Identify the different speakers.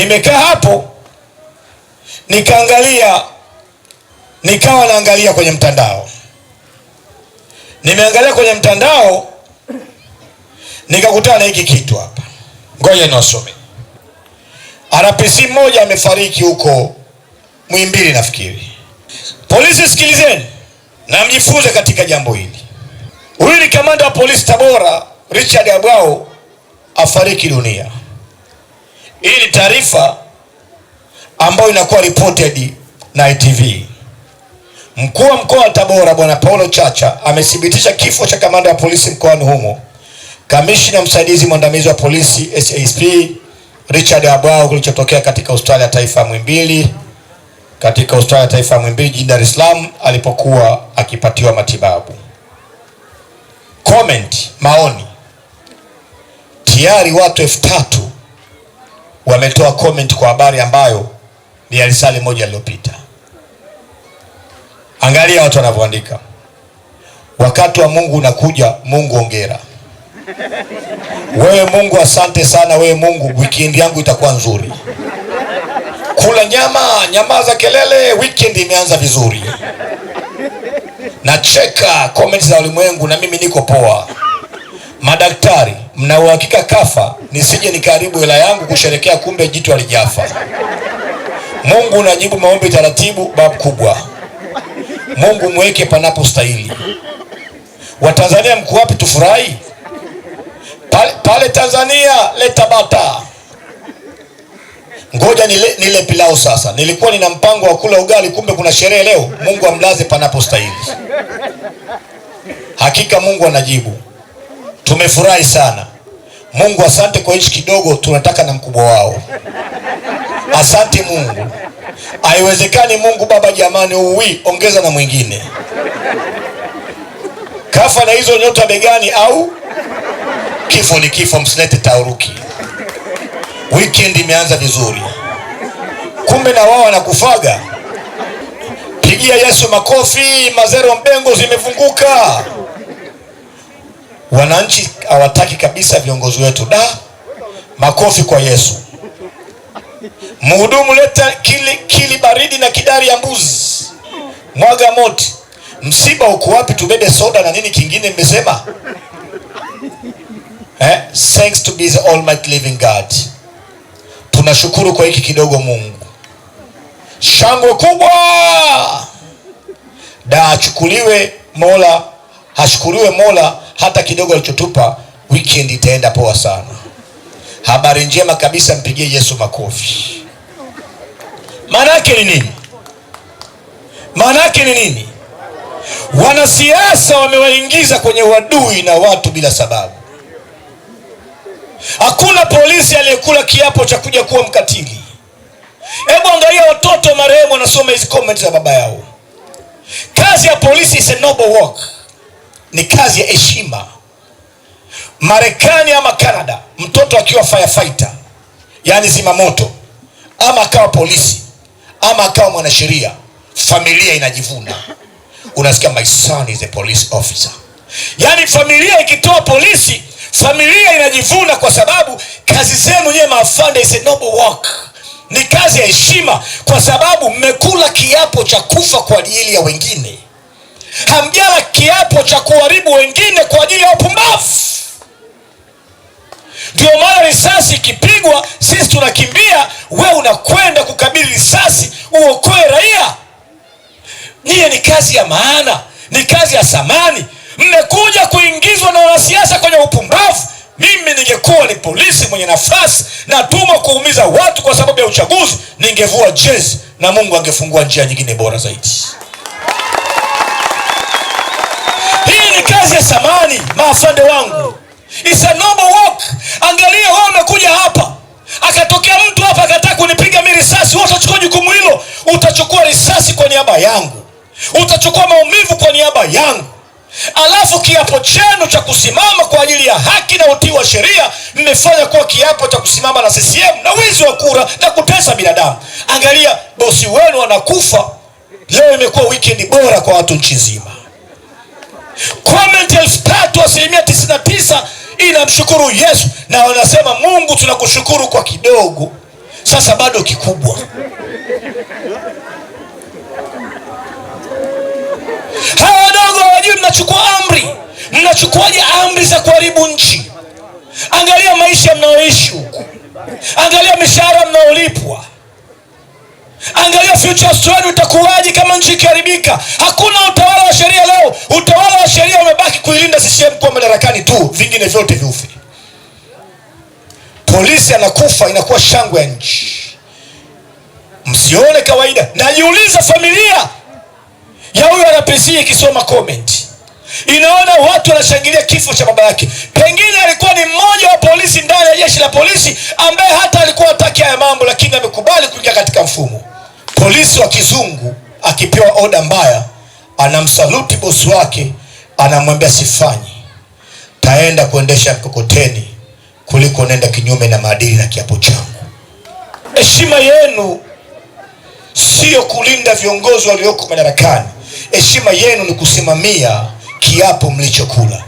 Speaker 1: Nimekaa hapo nikawa naangalia kwenye mtandao. Nimeangalia kwenye mtandao nikakutana na hiki kitu hapa. Ngoja niwasome. RPC mmoja amefariki huko Muhimbili nafikiri. Polisi sikilizeni na mjifunze katika jambo hili. Huyu ni kamanda wa polisi Tabora, Richard Abwao, afariki dunia. Hii ni taarifa ambayo inakuwa reported na ITV. Mkuu wa mkoa wa Tabora Bwana Paulo Chacha amethibitisha kifo cha kamanda wa polisi mkoani humo, kamishna msaidizi mwandamizi wa polisi SASP Richard Abwao, kilichotokea katika hospitali ya taifa ya Muhimbili, jijini Dar es Salaam alipokuwa akipatiwa matibabu. Comment, maoni. Tayari watu 3000 wametoa comment kwa habari ambayo ni ya risali moja iliyopita. Angalia watu wanavyoandika. Wakati wa Mungu unakuja, Mungu ongera. Wewe Mungu asante sana, wewe Mungu weekend yangu itakuwa nzuri. Kula nyama za kelele, weekend imeanza vizuri. Nacheka comment za ulimwengu na mimi niko poa. Madaktari, mna uhakika kafa nisije nikaribu hela yangu kusherekea, kumbe jitu alijafa. Mungu unajibu maombi taratibu, babu kubwa. Mungu mweke panapo stahili. Watanzania mko wapi tufurahi? Pale Tanzania leta bata. Ngoja nile pilau sasa. Nilikuwa nina mpango wa kula ugali, kumbe kuna sherehe leo. Mungu amlaze panapo stahili. Hakika Mungu anajibu. Tumefurahi sana. Mungu asante kwa hichi kidogo, tunataka na mkubwa wao. Asante Mungu. Haiwezekani Mungu Baba jamani, ongeza na mwingine. Kafa na hizo nyota begani au kifo ni kifo, msilete tauruki. Weekend imeanza vizuri. Kumbe na wao wanakufaga. Pigia Yesu makofi, mazero mbengo zimefunguka. Wananchi hawataki kabisa viongozi wetu. Makofi kwa Yesu. Mhudumu leta kili baridi na kidari ya mbuzi. Mwaga moti. Msiba uko wapi? Tubebe soda na nini kingine mmesema? Thanks to be the almighty living God. Tunashukuru kwa hiki kidogo Mungu. Shangwe kubwa. Hashukuriwe Mola hata kidogo alichotupa. Weekend itaenda poa sana. Habari njema kabisa, mpigie Yesu makofi. Maana yake ni nini? Wanasiasa wamewaingiza kwenye wadui na watu bila sababu. Hakuna polisi aliyekula kiapo cha kuja kuwa mkatili. Hebu angalia watoto marehemu wanasoma hizi comments za baba yao. Kazi ya polisi is a noble work. Ni kazi ya heshima. Marekani ama Canada, mtoto akiwa firefighter, yani zimamoto, ama akawa polisi, ama akawa mwanasheria, familia inajivuna. Unasikia my son is a police officer. Yani familia ikitoa polisi, familia inajivuna kwa sababu kazi zenu nyewe maafande is a noble work. Ni kazi ya heshima kwa sababu mmekula kiapo cha kufa kwa ajili ya wengine. Hamjala kiapo cha kuharibu wengine kwa ajili ya upumbavu. Ndio maana risasi ikipigwa sisi tunakimbia, wewe unakwenda kukabili risasi uokoe raia. Niye ni kazi ya maana, ni kazi ya thamani. Mmekuja kuingizwa na wanasiasa kwenye upumbavu. Mimi ningekuwa ni polisi mwenye nafasi na tuma kuumiza watu kwa sababu ya uchaguzi, ningevua jezi na Mungu angefungua njia nyingine bora zaidi. Hii ni kazi ya thamani, maafande wangu. It's a noble work. Angalia wewe umekuja hapa, akatokea mtu hapa akataka kunipiga mimi risasi, wewe utachukua jukumu hilo. Utachukua risasi kwa niaba yangu. Utachukua maumivu kwa niaba yangu. Alafu kiapo chenu cha kusimama kwa ajili ya haki na utii wa sheria mmefanya kuwa kiapo cha kusimama na CCM na wizi wa kura na kutesa binadamu. Angalia bosi wenu anakufa. Leo imekuwa weekend bora kwa watu nchi nzima. Comment 3,000, 99% inamshukuru Yesu na wanasema Mungu tunakushukuru kwa kidogo. sasa bado kikubwa. Hawa wadogo hawajui mnachukua amri. Mnachukuaje amri za kuharibu nchi? Angalia maisha mnaoishi huku, angalia mishahara mnaolipwa, angalia future story utakuwaje kama nchi ikiharibika. Hakuna utawala wa sheria leo. Utawala wa sheria umebaki kuilinda CCM kwa madarakani tu, vingine vyote viufe. Polisi anakufa, inakuwa shangwe ya nchi. Msione kawaida. Najiuliza, familia ya huyo RPC ikisoma comment, inaona watu wanashangilia kifo cha baba yake. Pengine alikuwa ni mmoja wa polisi ndani ya jeshi la polisi ambaye hata alikuwa hataki haya mambo, lakini amekubali kuingia katika mfumo. Polisi wa kizungu akipewa oda mbaya, anamsaluti bosi wake, anamwambia sifanyi, taenda kuendesha mkokoteni kuliko nenda kinyume na maadili na kiapo changu. Heshima yenu sio kulinda viongozi walioko madarakani. Heshima yenu ni kusimamia kiapo mlichokula.